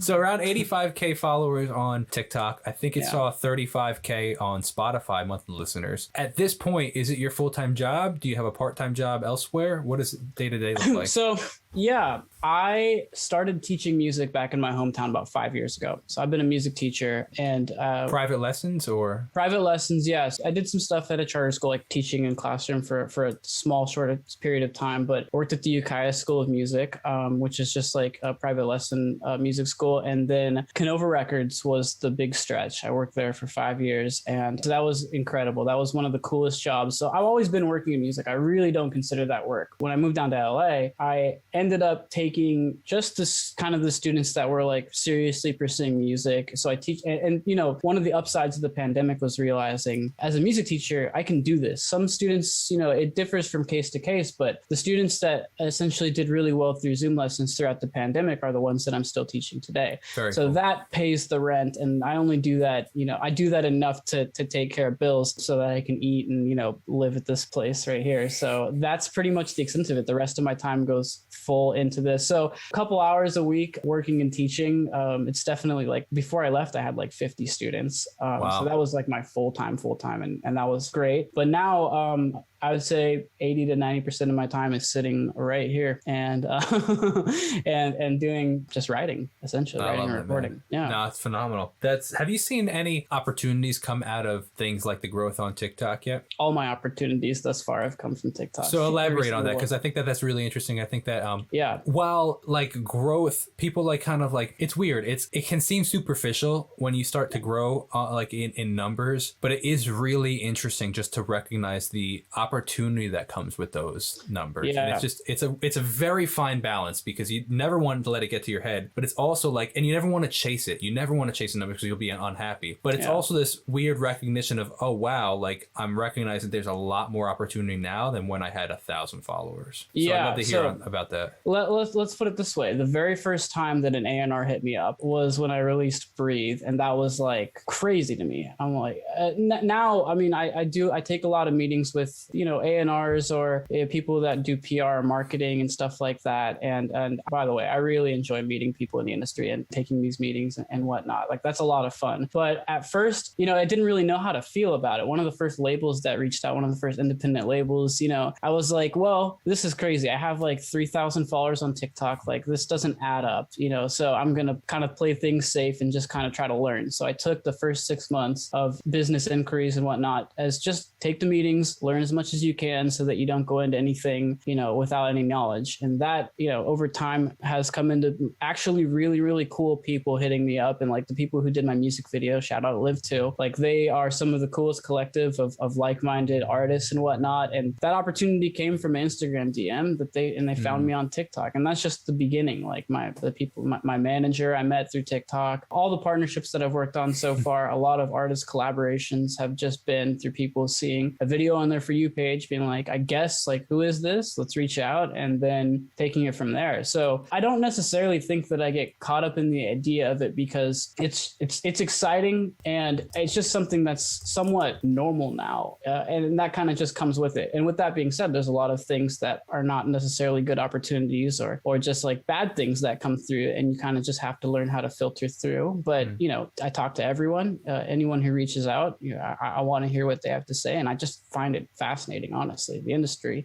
So around 85K followers on TikTok. I think it saw 35K on Spotify monthly listeners. At this point, is it your full-time job? Do you have a part-time job elsewhere? What does day-to-day look like? So yeah, I started teaching music back in my hometown about 5 years ago. So I've been a music teacher and private lessons or private lessons. Yes, I did some stuff at a charter school, like teaching in classroom for a small, short period of time. But worked at the Ukiah School of Music, which is just like a private lesson music school. And then Canova Records was the big stretch. I worked there for 5 years, and that was incredible. That was one of the coolest jobs. So I've always been working in music. I really don't consider that work. When I moved down to LA, I ended up taking just this kind of the students that were like seriously pursuing music. So I teach, and you know, one of the upsides of the pandemic was realizing as a music teacher, I can do this. Some students, you know, it differs from case to case, but the students that essentially did really well through Zoom lessons throughout the pandemic are the ones that I'm still teaching today. Very so cool. That pays the rent. And I only do that, you know, I do that enough to take care of bills so that I can eat and, you know, live at this place right here. So that's pretty much the extent of it. The rest of my time goes full into this. So a couple hours a week working and teaching. It's definitely like before I left, I had like 50 students. Wow. So that was like my full time. And that was great. But now I would say 80 to 90% of my time is sitting right here and and doing just writing, essentially writing and recording. Man. Yeah. No, it's phenomenal. Have you seen any opportunities come out of things like the growth on TikTok yet? All my opportunities thus far have come from TikTok. So elaborate on that, because I think that's really interesting. I think that yeah, while like growth, people like kind of like, it's weird. It can seem superficial when you start to grow like in numbers, but it is really interesting just to recognize the opportunity that comes with those numbers. Yeah. And it's a very fine balance, because you never want to let it get to your head, but it's also like, and you never want to chase it. You never want to chase a number because you'll be unhappy. But it's also this weird recognition of, oh wow, like I'm recognizing there's a lot more opportunity now than when I had 1,000 followers. So I'd love to hear about that. Let's put it this way. The very first time that an A&R hit me up was when I released Breathe, and that was like crazy to me. I'm like, now, I mean, I take a lot of meetings with, you know, A&Rs or people that do PR marketing and stuff like that. And by the way, I really enjoy meeting people in the industry and taking these meetings and whatnot. Like that's a lot of fun. But at first, you know, I didn't really know how to feel about it. One of the first labels that reached out, one of the first independent labels, you know, I was like, well, this is crazy. I have like 3,000 followers on TikTok. Like this doesn't add up, you know, so I'm going to kind of play things safe and just kind of try to learn. So I took the first 6 months of business inquiries and whatnot as just take the meetings, learn as much as you can so that you don't go into anything, you know, without any knowledge. And that, you know, over time has come into actually really, really cool people hitting me up. And like the people who did my music video, shout out Live To, like they are some of the coolest collective of like-minded artists and whatnot. And that opportunity came from Instagram DM that they found me on TikTok. And that's just the beginning. Like my manager I met through TikTok, all the partnerships that I've worked on so far, a lot of artist collaborations have just been through people seeing a video on their For You page being like, I guess, like, who is this? Let's reach out, and then taking it from there. So I don't necessarily think that I get caught up in the idea of it because it's exciting and it's just something that's somewhat normal now. And that kind of just comes with it. And with that being said, there's a lot of things that are not necessarily good opportunities or just like bad things that come through, and you kind of just have to learn how to filter through. But, you know, I talk to everyone, anyone who reaches out, you know, I want to hear what they have to say. And I just find it fascinating, honestly. The industry